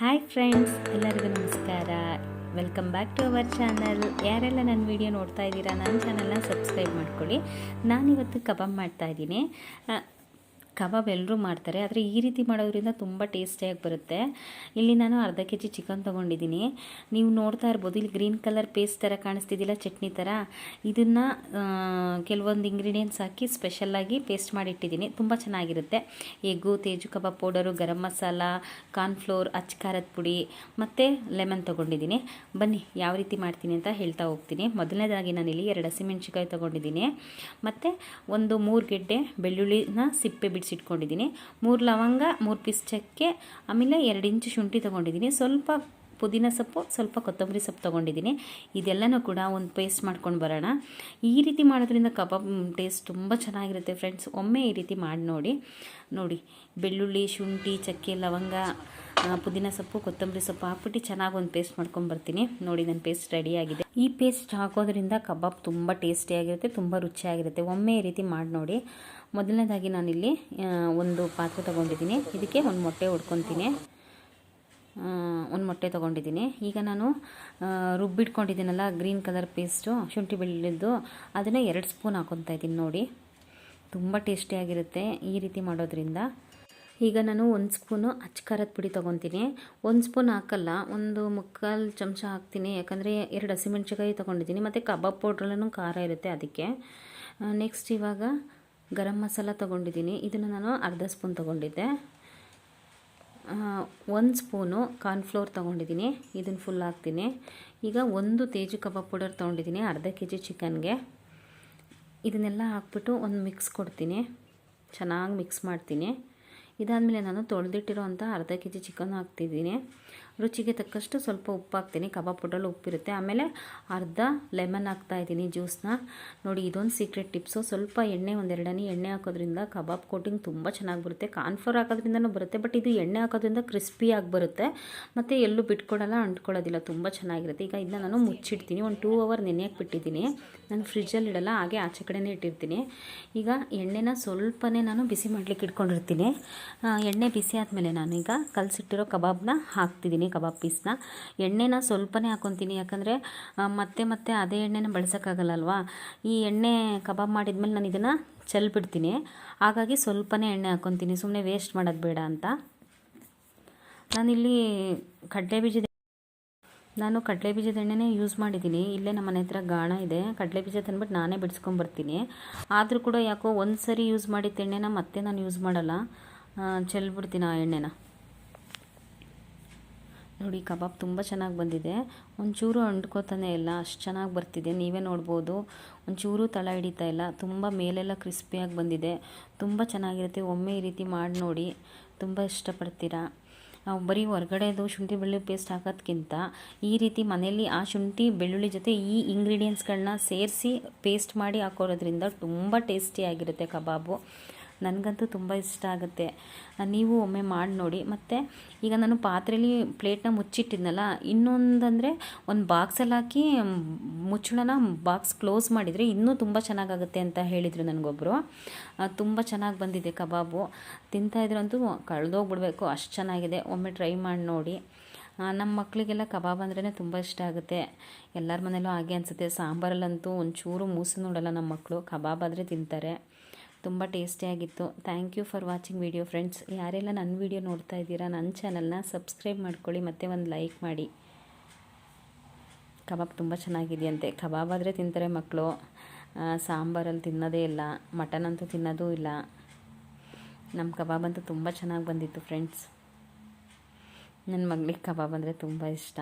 Hi friends, ಎಲ್ಲರಿಗೂ ನಮಸ್ಕಾರ. Welcome back to our channel. ಯಾರೆಲ್ಲ ನನ್ನ ವಿಡಿಯೋ ನೋಡ್ತಾ ಇದ್ದೀರಾ, ನನ್ನ ಚಾನಲ್ನ ಸಬ್ಸ್ಕ್ರೈಬ್ ಮಾಡ್ಕೊಳ್ಳಿ. ನಾನಿವತ್ತು ಕಬಾಬ್ ಮಾಡ್ತಾಯಿದ್ದೀನಿ. ಕಬಾಬ್ ಎಲ್ಲರೂ ಮಾಡ್ತಾರೆ, ಆದರೆ ಈ ರೀತಿ ಮಾಡೋದ್ರಿಂದ ತುಂಬ ಟೇಸ್ಟಿಯಾಗಿ ಬರುತ್ತೆ. ಇಲ್ಲಿ ನಾನು ಅರ್ಧ ಕೆ ಜಿ ಚಿಕನ್ ತೊಗೊಂಡಿದ್ದೀನಿ. ನೀವು ನೋಡ್ತಾ ಇರ್ಬೋದು, ಇಲ್ಲಿ ಗ್ರೀನ್ ಕಲರ್ ಪೇಸ್ಟ್ ಥರ ಕಾಣಿಸ್ತಿದ್ದಿಲ್ಲ, ಚಟ್ನಿ ಥರ. ಇದನ್ನು ಕೆಲವೊಂದು ಇಂಗ್ರೀಡಿಯೆಂಟ್ಸ್ ಹಾಕಿ ಸ್ಪೆಷಲ್ಲಾಗಿ ಪೇಸ್ಟ್ ಮಾಡಿಟ್ಟಿದ್ದೀನಿ. ತುಂಬ ಚೆನ್ನಾಗಿರುತ್ತೆ. ಎಗ್ಗು, ತೇಜು ಕಬಾಬ್ ಪೌಡರು, ಗರಂ ಮಸಾಲ, ಕಾರ್ನ್ಫ್ಲೋರ್, ಅಚ್ಕಾರದ ಪುಡಿ ಮತ್ತು ಲೆಮನ್ ತೊಗೊಂಡಿದ್ದೀನಿ. ಬನ್ನಿ ಯಾವ ರೀತಿ ಮಾಡ್ತೀನಿ ಅಂತ ಹೇಳ್ತಾ ಹೋಗ್ತೀನಿ. ಮೊದಲನೇದಾಗಿ ನಾನಿಲ್ಲಿ 2 ಹಸಿಮೆಣ್ಸಿಕಾಯಿ ತೊಗೊಂಡಿದ್ದೀನಿ. ಮತ್ತು ಒಂದು 3 ಗೆಡ್ಡೆ ಬೆಳ್ಳುಳ್ಳಿನ ಸಿಪ್ಪೆ ಬಿಡಿಸಿಟ್ಕೊಂಡಿದ್ದೀನಿ. 3 ಲವಂಗ, 3 ಪೀಸ್ ಚಕ್ಕೆ, ಆಮೇಲೆ 2 ಇಂಚು ಶುಂಠಿ ತೊಗೊಂಡಿದ್ದೀನಿ. ಸ್ವಲ್ಪ ಪುದೀನ ಸೊಪ್ಪು, ಸ್ವಲ್ಪ ಕೊತ್ತಂಬರಿ ಸೊಪ್ಪು ತೊಗೊಂಡಿದ್ದೀನಿ. ಇದೆಲ್ಲನೂ ಕೂಡ ಒಂದು ಪೇಸ್ಟ್ ಮಾಡ್ಕೊಂಡು ಬರೋಣ. ಈ ರೀತಿ ಮಾಡೋದ್ರಿಂದ ಕಬಾಬ್ ಟೇಸ್ಟ್ ತುಂಬ ಚೆನ್ನಾಗಿರುತ್ತೆ ಫ್ರೆಂಡ್ಸ್. ಒಮ್ಮೆ ಈ ರೀತಿ ಮಾಡಿ ನೋಡಿ. ಬೆಳ್ಳುಳ್ಳಿ, ಶುಂಠಿ, ಚಕ್ಕೆ, ಲವಂಗ, ಪುದೀನ ಸೊಪ್ಪು, ಕೊತ್ತಂಬರಿ ಸೊಪ್ಪು ಹಾಕ್ಬಿಟ್ಟು ಚೆನ್ನಾಗಿ ಒಂದು ಪೇಸ್ಟ್ ಮಾಡ್ಕೊಂಡು ಬರ್ತೀನಿ. ನೋಡಿ, ನನ್ನ ಪೇಸ್ಟ್ ರೆಡಿಯಾಗಿದೆ. ಈ ಪೇಸ್ಟ್ ಹಾಕೋದ್ರಿಂದ ಕಬಾಬ್ ತುಂಬ ಟೇಸ್ಟಿಯಾಗಿರುತ್ತೆ, ತುಂಬ ರುಚಿಯಾಗಿರುತ್ತೆ. ಒಮ್ಮೆ ಈ ರೀತಿ ಮಾಡಿ ನೋಡಿ. ಮೊದಲನೇದಾಗಿ ನಾನಿಲ್ಲಿ ಒಂದು ಪಾತ್ರೆ ತೊಗೊಂಡಿದ್ದೀನಿ. ಇದಕ್ಕೆ ಒಂದು ಮೊಟ್ಟೆ ಹೊಡ್ಕೊತೀನಿ. ಒಂದು ಮೊಟ್ಟೆ ತೊಗೊಂಡಿದ್ದೀನಿ. ಈಗ ನಾನು ರುಬ್ಬಿಟ್ಕೊಂಡಿದ್ದೀನಲ್ಲ ಗ್ರೀನ್ ಕಲರ್ ಪೇಸ್ಟು, ಶುಂಠಿ ಬೆಳ್ಳುಳ್ಳಿದ್ದು, ಅದನ್ನು 2 ಸ್ಪೂನ್ ಹಾಕ್ಕೊತಾ ಇದ್ದೀನಿ. ನೋಡಿ, ತುಂಬ ಟೇಸ್ಟಿಯಾಗಿರುತ್ತೆ ಈ ರೀತಿ ಮಾಡೋದ್ರಿಂದ. ಈಗ ನಾನು 1 ಸ್ಪೂನು ಅಚ್ಕಾರದ ಪುಡಿ ತೊಗೊತೀನಿ. 1 ಸ್ಪೂನ್ ಹಾಕಲ್ಲ, ಒಂದು 3/4 ಚಮಚ ಹಾಕ್ತೀನಿ. ಯಾಕಂದರೆ 2 ಹಸಿಮೆಣ್ಸಿಕಾಯಿ ತೊಗೊಂಡಿದ್ದೀನಿ, ಮತ್ತು ಕಬಾಬ್ ಪೌಡ್ರಲ್ಲೂ ಖಾರ ಇರುತ್ತೆ ಅದಕ್ಕೆ. ನೆಕ್ಸ್ಟ್ ಇವಾಗ ಗರಂ ಮಸಾಲ ತೊಗೊಂಡಿದ್ದೀನಿ. ಇದನ್ನು ನಾನು ಅರ್ಧ ಸ್ಪೂನ್ ತೊಗೊಂಡಿದ್ದೆ. 1 ಸ್ಪೂನು ಕಾರ್ನ್ಫ್ಲೋರ್ ತೊಗೊಂಡಿದ್ದೀನಿ. ಇದನ್ನು ಫುಲ್ ಹಾಕ್ತೀನಿ. ಈಗ 1 ತೇಜು ಕಬಾಬ್ ಪೌಡರ್ ತೊಗೊಂಡಿದ್ದೀನಿ ಅರ್ಧ ಕೆ ಜಿ ಚಿಕನ್ಗೆ. ಇದನ್ನೆಲ್ಲ ಹಾಕ್ಬಿಟ್ಟು ಒಂದು ಮಿಕ್ಸ್ ಕೊಡ್ತೀನಿ, ಚೆನ್ನಾಗಿ ಮಿಕ್ಸ್ ಮಾಡ್ತೀನಿ. ಇದಾದಮೇಲೆ ನಾನು ತೊಳೆದಿಟ್ಟಿರೋ ಅಂಥ ಅರ್ಧ ಕೆ ಜಿ ಚಿಕನ್ ಹಾಕ್ತಿದ್ದೀನಿ. ರುಚಿಗೆ ತಕ್ಕಷ್ಟು ಸ್ವಲ್ಪ ಉಪ್ಪು ಹಾಕ್ತೀನಿ, ಕಬಾಬ್ ಪೌಡ್ರಲ್ಲಿ ಉಪ್ಪಿರುತ್ತೆ. ಆಮೇಲೆ ಅರ್ಧ ಲೆಮನ್ ಹಾಕ್ತಾಯಿದ್ದೀನಿ, ಜ್ಯೂಸನ್ನ. ನೋಡಿ, ಇದೊಂದು ಸೀಕ್ರೆಟ್ ಟಿಪ್ಸು. ಸ್ವಲ್ಪ ಎಣ್ಣೆ, 1-2 ಹನಿ ಎಣ್ಣೆ ಹಾಕೋದ್ರಿಂದ ಕಬಾಬ್ ಕೋಟಿಂಗ್ ತುಂಬ ಚೆನ್ನಾಗಿ ಬರುತ್ತೆ. ಕಾರ್ನ್ಫ್ಲೋರ್ ಹಾಕೋದ್ರಿಂದನೂ ಬರುತ್ತೆ, ಬಟ್ ಇದು ಎಣ್ಣೆ ಹಾಕೋದ್ರಿಂದ ಕ್ರಿಸ್ಪಿಯಾಗಿ ಬರುತ್ತೆ, ಮತ್ತು ಎಲ್ಲೂ ಬಿಟ್ಕೊಡಲ್ಲ, ಅಂಟ್ಕೊಳ್ಳೋದಿಲ್ಲ, ತುಂಬ ಚೆನ್ನಾಗಿರುತ್ತೆ. ಈಗ ಇದನ್ನ ನಾನು ಮುಚ್ಚಿಡ್ತೀನಿ. ಒಂದು 2 ಅವರ್ ನೆನೆಯಕ್ಕೆ ಬಿಟ್ಟಿದ್ದೀನಿ. ನಾನು ಫ್ರಿಜ್ಜಲ್ಲಿ ಇಡಲ್ಲ, ಹಾಗೆ ಆಚೆ ಕಡೆನೇ ಇಟ್ಟಿರ್ತೀನಿ. ಈಗ ಎಣ್ಣೆನ ಸ್ವಲ್ಪನೇ ನಾನು ಬಿಸಿ ಮಾಡಲಿಕ್ಕೆ ಇಟ್ಕೊಂಡಿರ್ತೀನಿ. ಎಣ್ಣೆ ಬಿಸಿ ಆದಮೇಲೆ ನಾನೀಗ ಕಲಸಿಟ್ಟಿರೋ ಕಬಾಬ್ನ ಹಾಕ್ತಿದ್ದೀನಿ, ಕಬಾಬ್ ಪೀಸ್ನ. ಎಣ್ಣೆನ ಸ್ವಲ್ಪನೇ ಹಾಕ್ಕೊತೀನಿ, ಯಾಕಂದರೆ ಮತ್ತೆ ಅದೇ ಎಣ್ಣೆನ ಬಳಸೋಕ್ಕಾಗಲ್ಲಲ್ವಾ. ಈ ಎಣ್ಣೆ ಕಬಾಬ್ ಮಾಡಿದ್ಮೇಲೆ ನಾನು ಇದನ್ನು ಚೆಲ್ಬಿಡ್ತೀನಿ. ಹಾಗಾಗಿ ಸ್ವಲ್ಪನೇ ಎಣ್ಣೆ ಹಾಕ್ಕೊತೀನಿ, ಸುಮ್ಮನೆ ವೇಸ್ಟ್ ಮಾಡೋದು ಬೇಡ ಅಂತ. ನಾನಿಲ್ಲಿ ಕಡಲೆ ಬೀಜದ ಎಣ್ಣೆನೇ ಯೂಸ್ ಮಾಡಿದ್ದೀನಿ. ಇಲ್ಲೇ ನಮ್ಮ ಮನೆ ಹತ್ರ ಗಾಣ ಇದೆ, ಕಡಲೆ ಬೀಜ ತಂದ್ಬಿಟ್ಟು ನಾನೇ ಬಿಡಿಸ್ಕೊಂಬರ್ತೀನಿ. ಆದರೂ ಕೂಡ ಯಾಕೋ ಒಂದು ಸರಿ ಯೂಸ್ ಮಾಡಿದ ಎಣ್ಣೆನ ಮತ್ತೆ ನಾನು ಯೂಸ್ ಮಾಡಲ್ಲ, ಚೆಲ್ಬಿಡ್ತೀನಿ ಆ ಎಣ್ಣೆನ. ನೋಡಿ, ಕಬಾಬ್ ತುಂಬ ಚೆನ್ನಾಗಿ ಬಂದಿದೆ. ಒಂಚೂರು ಅಂಟ್ಕೋತಾನೆ ಇಲ್ಲ, ಅಷ್ಟು ಚೆನ್ನಾಗಿ ಬರ್ತಿದೆ. ನೀವೇ ನೋಡ್ಬೋದು, ಒಂಚೂರು ತಳ ಹಿಡಿತಾ ಇಲ್ಲ, ತುಂಬ ಮೇಲೆಲ್ಲ ಕ್ರಿಸ್ಪಿಯಾಗಿ ಬಂದಿದೆ. ತುಂಬ ಚೆನ್ನಾಗಿರುತ್ತೆ. ಒಮ್ಮೆ ಈ ರೀತಿ ಮಾಡಿ ನೋಡಿ, ತುಂಬ ಇಷ್ಟಪಡ್ತೀರಾ. ಬರೀ ಹೊರಗಡೆದು ಶುಂಠಿ ಬೆಳ್ಳುಳ್ಳಿ ಪೇಸ್ಟ್ ಹಾಕೋದ್ಕಿಂತ ಈ ರೀತಿ ಮನೆಯಲ್ಲಿ ಆ ಶುಂಠಿ ಬೆಳ್ಳುಳ್ಳಿ ಜೊತೆ ಈ ಇಂಗ್ರೀಡಿಯೆಂಟ್ಸ್ಗಳನ್ನ ಸೇರಿಸಿ ಪೇಸ್ಟ್ ಮಾಡಿ ಹಾಕೋರೋದ್ರಿಂದ ತುಂಬ ಟೇಸ್ಟಿಯಾಗಿರುತ್ತೆ ಕಬಾಬು. ನನಗಂತೂ ತುಂಬ ಇಷ್ಟ ಆಗುತ್ತೆ. ನೀವು ಒಮ್ಮೆ ಮಾಡಿ ನೋಡಿ. ಮತ್ತು ಈಗ ನಾನು ಪಾತ್ರೆಯಲ್ಲಿ ಪ್ಲೇಟ್ನ ಮುಚ್ಚಿಟ್ಟಿದ್ನಲ್ಲ, ಇನ್ನೊಂದಂದರೆ ಒಂದು ಬಾಕ್ಸಲ್ಲಿ ಹಾಕಿ ಮುಚ್ಚಳನ ಬಾಕ್ಸ್ ಕ್ಲೋಸ್ ಮಾಡಿದರೆ ಇನ್ನೂ ತುಂಬ ಚೆನ್ನಾಗಾಗುತ್ತೆ ಅಂತ ಹೇಳಿದರು ನನಗೊಬ್ಬರು. ತುಂಬ ಚೆನ್ನಾಗಿ ಬಂದಿದೆ ಕಬಾಬು. ತಿಂತಾಯಿದ್ರಂತೂ ಕಳೆದೋಗ್ಬಿಡ್ಬೇಕು, ಅಷ್ಟು ಚೆನ್ನಾಗಿದೆ. ಒಮ್ಮೆ ಟ್ರೈ ಮಾಡಿ ನೋಡಿ. ನಮ್ಮ ಮಕ್ಕಳಿಗೆಲ್ಲ ಕಬಾಬ್ ಅಂದ್ರೇ ತುಂಬ ಇಷ್ಟ ಆಗುತ್ತೆ. ಎಲ್ಲರ ಮನೇಲೂ ಹಾಗೆ ಅನಿಸುತ್ತೆ. ಸಾಂಬಾರಲ್ಲಂತೂ ಒಂಚೂರು ಮೂಸು ನೋಡಲ್ಲ ನಮ್ಮ ಮಕ್ಕಳು, ಕಬಾಬ್ ಆದರೆ ತಿಂತಾರೆ. ತುಂಬ ಟೇಸ್ಟಿಯಾಗಿತ್ತು. Thank you for watching video friends. ಯಾರೆಲ್ಲ ನನ್ನ ವಿಡಿಯೋ ನೋಡ್ತಾ ಇದ್ದೀರಾ, ನನ್ನ ಚಾನಲ್ನ ಸಬ್ಸ್ಕ್ರೈಬ್ ಮಾಡ್ಕೊಳ್ಳಿ, ಮತ್ತು ಒಂದು ಲೈಕ್ ಮಾಡಿ. ಕಬಾಬ್ ತುಂಬ ಚೆನ್ನಾಗಿದೆಯಂತೆ. ಕಬಾಬ್ ಆದರೆ ತಿಂತಾರೆ ಮಕ್ಕಳು, ಸಾಂಬಾರಲ್ಲಿ ತಿನ್ನೋದೇ ಇಲ್ಲ, ಮಟನ್ ಅಂತೂ ತಿನ್ನೋದೂ ಇಲ್ಲ. ನಮ್ಮ ಕಬಾಬ್ ಅಂತೂ ತುಂಬ ಚೆನ್ನಾಗಿ ಬಂದಿತ್ತು ಫ್ರೆಂಡ್ಸ್. ನನ್ನ ಮಗಳಿಗೆ ಕಬಾಬ್ ಅಂದರೆ ತುಂಬ ಇಷ್ಟ.